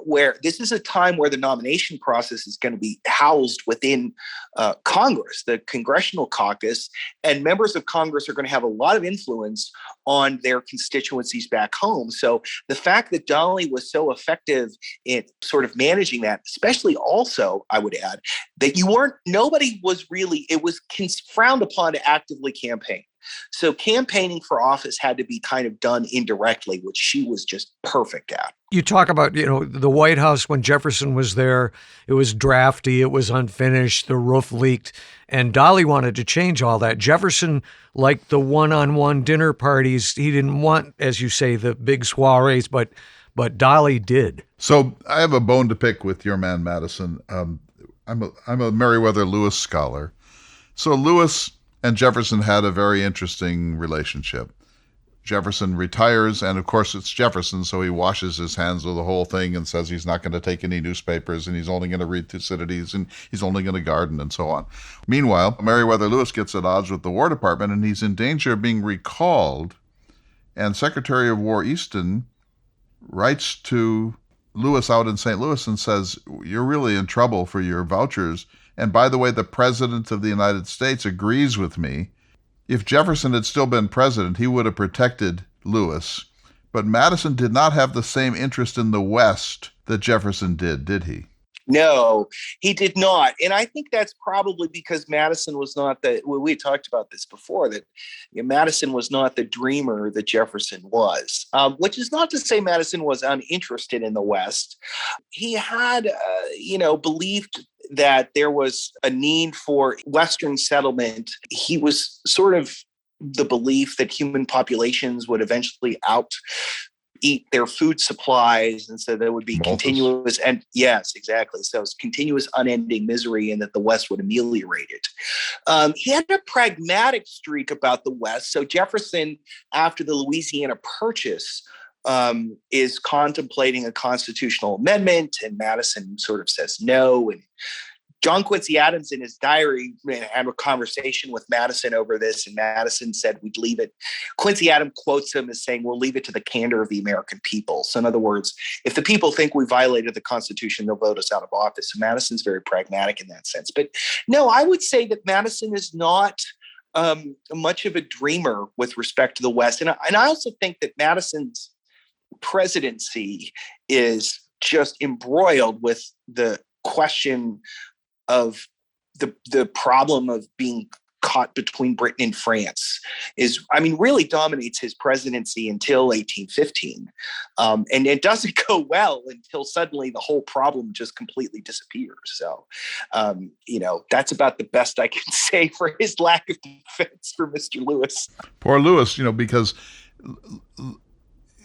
where this is a time where the nomination process is going to be housed within Congress, the Congressional Caucus, and members of Congress are going to have a lot of influence on their constituencies back home. So the fact that Dolly was so effective in sort of managing that, especially also, I would add, that it was frowned upon to actively campaign. So campaigning for office had to be kind of done indirectly, which she was just perfect at. You talk about, the White House when Jefferson was there, it was drafty, it was unfinished, the roof leaked, and Dolly wanted to change all that. Jefferson liked the one-on-one dinner parties. He didn't want, as you say, the big soirees, but Dolly did. So I have a bone to pick with your man, Madison. I'm a Meriwether Lewis scholar. So Lewis and Jefferson had a very interesting relationship. Jefferson retires, and of course it's Jefferson, so he washes his hands of the whole thing and says he's not going to take any newspapers, and he's only going to read Thucydides, and he's only going to garden, and so on. Meanwhile, Meriwether Lewis gets at odds with the War Department, and he's in danger of being recalled, and Secretary of War Easton writes to Lewis out in St. Louis and says, "You're really in trouble for your vouchers. And by the way, the President of the United States agrees with me. If Jefferson had still been president, he would have protected Lewis. But Madison did not have the same interest in the West that Jefferson did he?" No, he did not. And I think that's probably because Madison was not we talked about this before, that Madison was not the dreamer that Jefferson was, which is not to say Madison was uninterested in the West. He had, believed that there was a need for Western settlement. He was sort of the belief that human populations would eventually eat their food supplies, and so there would be continuous, and yes, exactly. So it's continuous, unending misery, and that the West would ameliorate it. He had a pragmatic streak about the West. So Jefferson, after the Louisiana Purchase, is contemplating a constitutional amendment, and Madison sort of says no. And John Quincy Adams, in his diary, had a conversation with Madison over this, and Madison said we'd leave it. Quincy Adams quotes him as saying, "We'll leave it to the candor of the American people." So in other words, if the people think we violated the Constitution, they'll vote us out of office. So Madison's very pragmatic in that sense. But no, I would say that Madison is not much of a dreamer with respect to the West. And I also think that Madison's presidency is just embroiled with the question of the problem of being caught between Britain and France really dominates his presidency until 1815. And it doesn't go well until suddenly the whole problem just completely disappears. So, that's about the best I can say for his lack of defense for Mr. Lewis. Poor Lewis, because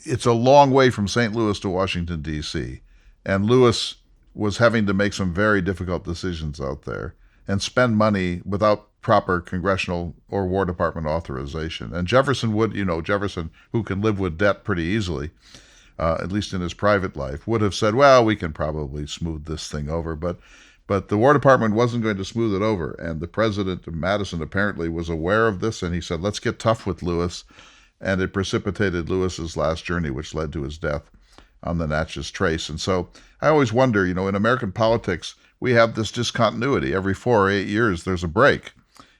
it's a long way from St. Louis to Washington, D.C., and Lewis was having to make some very difficult decisions out there and spend money without proper congressional or War Department authorization. And Jefferson would, Jefferson, who can live with debt pretty easily, at least in his private life, would have said, well, we can probably smooth this thing over. But the War Department wasn't going to smooth it over. And the president, Madison, apparently was aware of this. And he said, let's get tough with Lewis. And it precipitated Lewis's last journey, which led to his death on the Natchez Trace. And so I always wonder, in American politics, we have this discontinuity. Every 4 or 8 years, there's a break.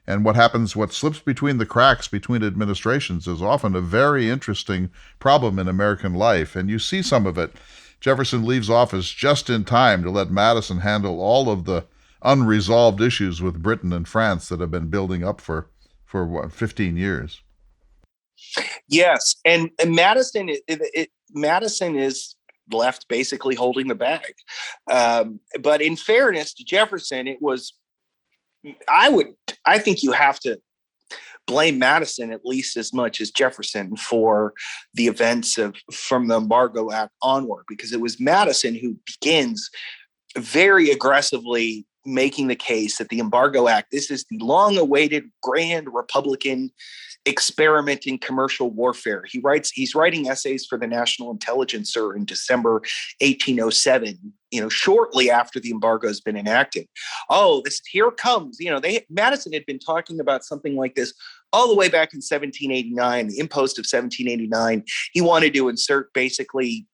And what slips between the cracks between administrations is often a very interesting problem in American life. And you see some of it. Jefferson leaves office just in time to let Madison handle all of the unresolved issues with Britain and France that have been building up for 15 years. Yes, and Madison is left basically holding the bag. But in fairness to Jefferson, it was. I think you have to blame Madison at least as much as Jefferson for the events from the Embargo Act onward, because it was Madison who begins very aggressively making the case that the Embargo Act, this is the long-awaited grand Republican experiment in commercial warfare. He's writing essays for the National Intelligencer in December 1807, shortly after the embargo has been enacted. Oh, here it comes. Madison had been talking about something like this all the way back in 1789, the impost of 1789. He wanted to insert basically,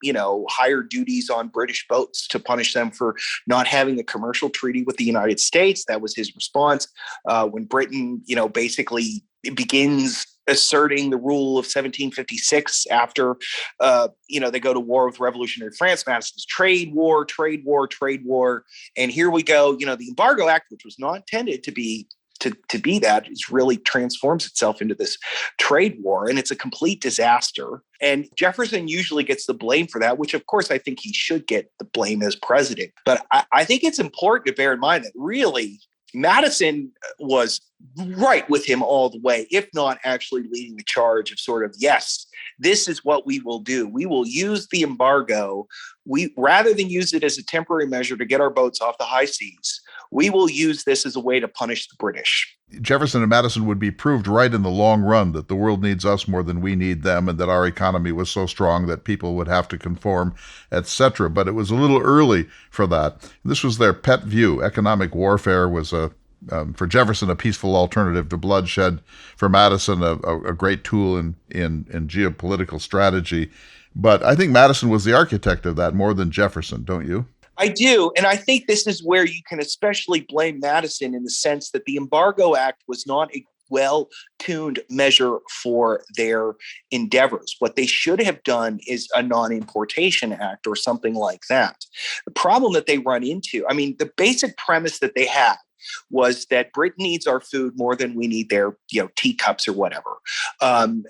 higher duties on British boats to punish them for not having a commercial treaty with the United States. That was his response when Britain, basically begins asserting the rule of 1756 after, they go to war with revolutionary France. Madison's trade war. And here we go. The Embargo Act, which was not intended to be that, it really transforms itself into this trade war, and it's a complete disaster. And Jefferson usually gets the blame for that, which of course I think he should get the blame as president. But I think it's important to bear in mind that really Madison was right with him all the way, if not actually leading the charge of sort of, yes, this is what we will do. We will use the embargo. Rather than use it as a temporary measure to get our boats off the high seas, we will use this as a way to punish the British. Jefferson and Madison would be proved right in the long run that the world needs us more than we need them, and that our economy was so strong that people would have to conform, etc. But it was a little early for that. This was their pet view. Economic warfare was for Jefferson, a peaceful alternative to bloodshed. For Madison, a great tool in geopolitical strategy. But I think Madison was the architect of that more than Jefferson, don't you? I do. And I think this is where you can especially blame Madison, in the sense that the Embargo Act was not a well-tuned measure for their endeavors. What they should have done is a non-importation act or something like that. The problem that they run into, the basic premise that they had was that Britain needs our food more than we need their, teacups or whatever. And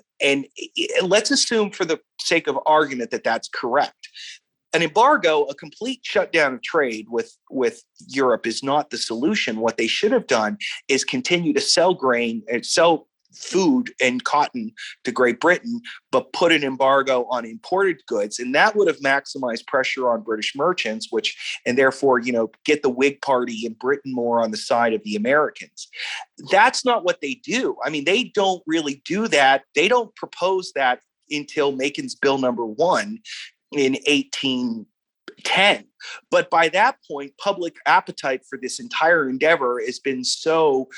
let's assume, for the sake of argument, that that's correct. An embargo, a complete shutdown of trade with Europe, is not the solution. What they should have done is continue to sell grain and sell food and cotton to Great Britain, but put an embargo on imported goods. And that would have maximized pressure on British merchants, and therefore, get the Whig Party in Britain more on the side of the Americans. That's not what they do. They don't really do that. They don't propose that until Macon's Bill number 1 in 1810. But by that point, public appetite for this entire endeavor has been so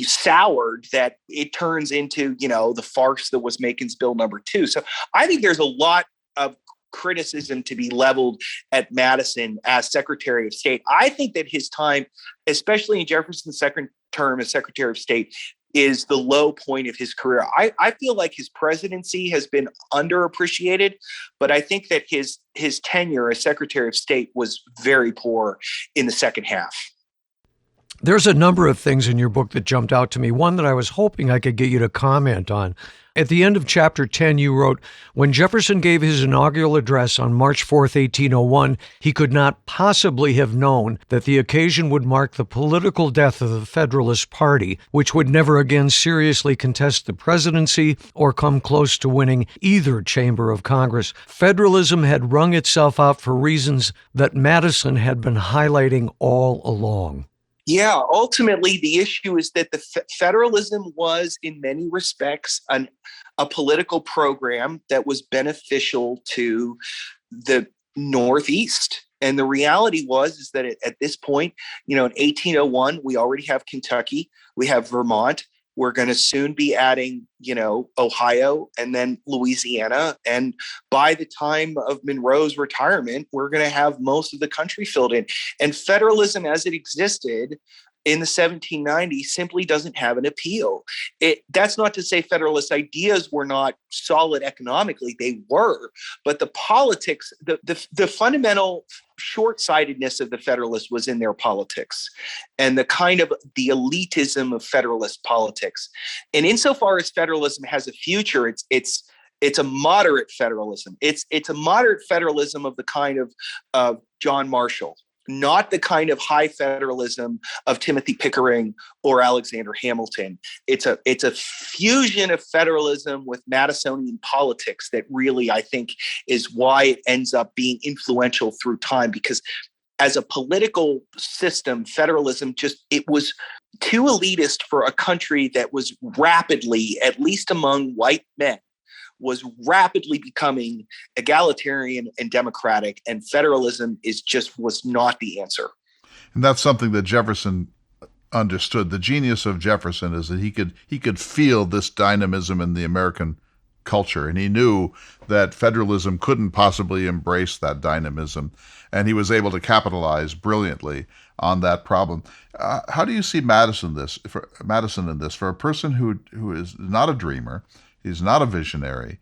soured that it turns into, the farce that was Macon's Bill number 2. So I think there's a lot of criticism to be leveled at Madison as Secretary of State. I think that his time, especially in Jefferson's second term as Secretary of State, is the low point of his career. I feel like his presidency has been underappreciated, but I think that his tenure as Secretary of State was very poor in the second half. There's a number of things in your book that jumped out to me. One that I was hoping I could get you to comment on. At the end of chapter 10, you wrote, when Jefferson gave his inaugural address on March 4th, 1801, he could not possibly have known that the occasion would mark the political death of the Federalist Party, which would never again seriously contest the presidency or come close to winning either chamber of Congress. Federalism had wrung itself out for reasons that Madison had been highlighting all along. Yeah, ultimately, the issue is that the federalism was, in many respects, a political program that was beneficial to the Northeast. And the reality was is that at this point, in 1801, we already have Kentucky, we have Vermont. We're going to soon be adding, Ohio and then Louisiana. And by the time of Monroe's retirement, we're going to have most of the country filled in. And federalism as it existed in the 1790s simply doesn't have an appeal. That's not to say Federalist ideas were not solid economically. They were. But the politics, the fundamental short-sightedness of the Federalists was in their politics and the kind of the elitism of Federalist politics. And insofar as federalism has a future, it's a moderate federalism. It's a moderate federalism of the kind of John Marshall, not the kind of high federalism of Timothy Pickering or Alexander Hamilton. It's a fusion of federalism with Madisonian politics that really, I think, is why it ends up being influential through time, because as a political system, federalism it was too elitist for a country that was rapidly, at least among white men, was rapidly becoming egalitarian and democratic, and federalism was not the answer. And that's something that Jefferson understood. The genius of Jefferson is that he could feel this dynamism in the American culture, and he knew that federalism couldn't possibly embrace that dynamism, and he was able to capitalize brilliantly on that problem. How do you see Madison in this? For a person who is not a dreamer, he's not a visionary.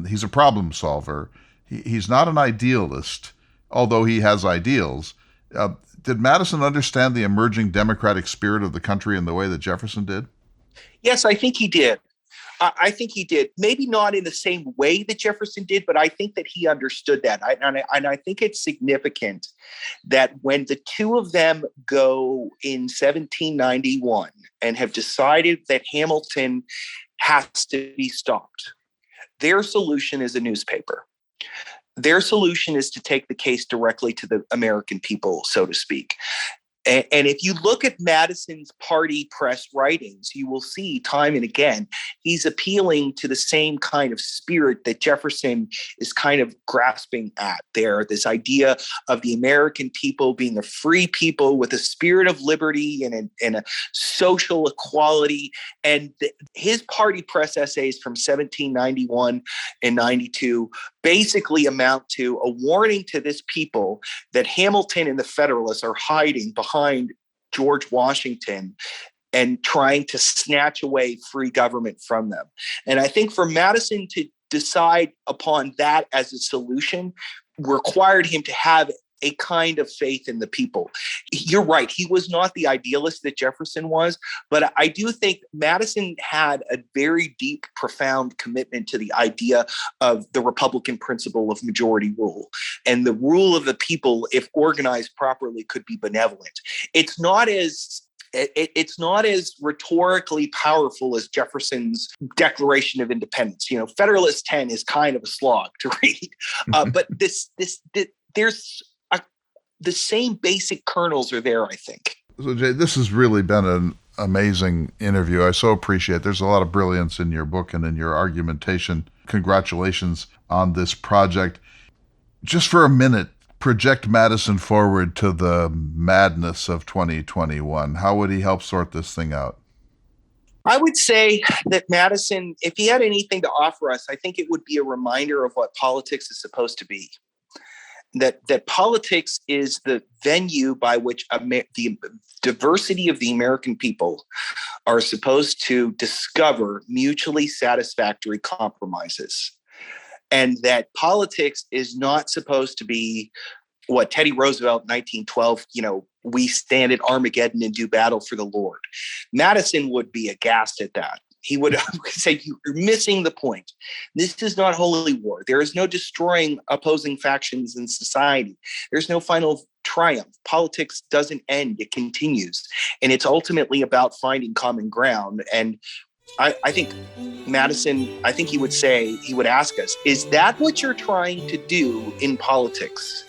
He's a problem solver. He's not an idealist, although he has ideals. Did Madison understand the emerging democratic spirit of the country in the way that Jefferson did? Yes, I think he did. I think he did. Maybe not in the same way that Jefferson did, but I think that he understood that. And I think it's significant that when the two of them go in 1791 and have decided that Hamilton has to be stopped, their solution is a newspaper. Their solution is to take the case directly to the American people, so to speak. And if you look at Madison's party press writings, you will see time and again, he's appealing to the same kind of spirit that Jefferson is kind of grasping at there. This idea of the American people being a free people with a spirit of liberty and a social equality. And his party press essays from 1791 and 92 basically amount to a warning to this people that Hamilton and the Federalists are hiding behind George Washington and trying to snatch away free government from them. And I think for Madison to decide upon that as a solution required him to have a kind of faith in the people. You're right. He was not the idealist that Jefferson was, but I do think Madison had a very deep, profound commitment to the idea of the Republican principle of majority rule. And the rule of the people, if organized properly, could be benevolent. It's not as rhetorically powerful as Jefferson's Declaration of Independence. Federalist 10 is kind of a slog to read, but there's the same basic kernels are there, I think. So, Jay, this has really been an amazing interview. I so appreciate it. There's a lot of brilliance in your book and in your argumentation. Congratulations on this project. Just for a minute, project Madison forward to the madness of 2021. How would he help sort this thing out? I would say that Madison, if he had anything to offer us, I think it would be a reminder of what politics is supposed to be. That politics is the venue by which the diversity of the American people are supposed to discover mutually satisfactory compromises. And that politics is not supposed to be what Teddy Roosevelt, 1912, we stand at Armageddon and do battle for the Lord. Madison would be aghast at that. He would say, you're missing the point. This is not holy war. There is no destroying opposing factions in society. There's no final triumph. Politics doesn't end. It continues. And it's ultimately about finding common ground. And I think Madison, he would ask us, is that what you're trying to do in politics?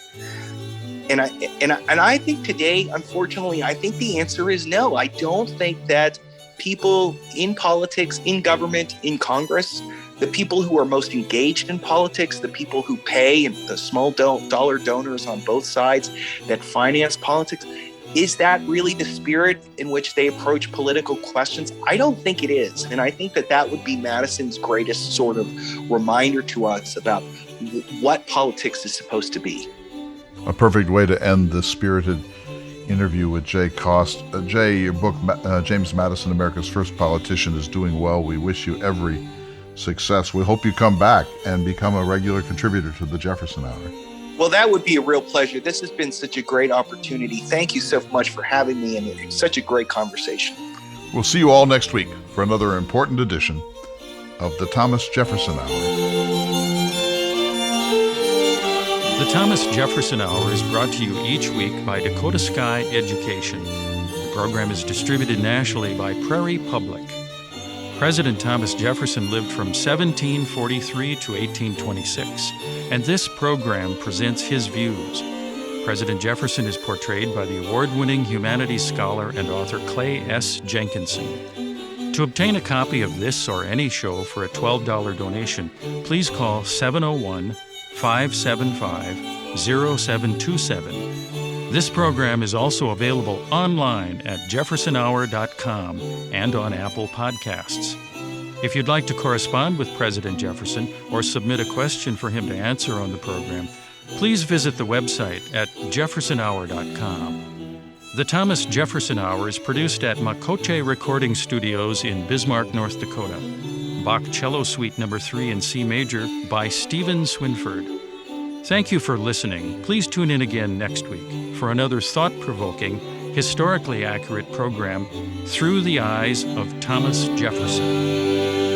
And I think today, unfortunately, I think the answer is no. I don't think that people in politics, in government, in Congress, the people who are most engaged in politics, the people who pay, and the small dollar donors on both sides that finance politics, is that really the spirit in which they approach political questions? I don't think it is. And I think that that would be Madison's greatest sort of reminder to us about what politics is supposed to be. A perfect way to end this spirited interview with Jay Cost. Jay, your book, James Madison, America's First Politician, is doing well. We wish you every success. We hope you come back and become a regular contributor to the Jefferson Hour. Well, that would be a real pleasure. This has been such a great opportunity. Thank you so much for having me, and it's such a great conversation. We'll see you all next week for another important edition of the Thomas Jefferson Hour. The Thomas Jefferson Hour is brought to you each week by Dakota Sky Education. The program is distributed nationally by Prairie Public. President Thomas Jefferson lived from 1743 to 1826, and this program presents his views. President Jefferson is portrayed by the award-winning humanities scholar and author Clay S. Jenkinson. To obtain a copy of this or any show for a $12 donation, please call 701-575-0727. This program is also available online at jeffersonhour.com and on Apple Podcasts. If you'd like to correspond with President Jefferson or submit a question for him to answer on the program, please visit the website at jeffersonhour.com. The Thomas Jefferson Hour is produced at Makoche Recording Studios in Bismarck, North Dakota. Bach Cello Suite No. 3 in C Major by Stephen Swinford. Thank you for listening. Please tune in again next week for another thought-provoking, historically accurate program through the eyes of Thomas Jefferson.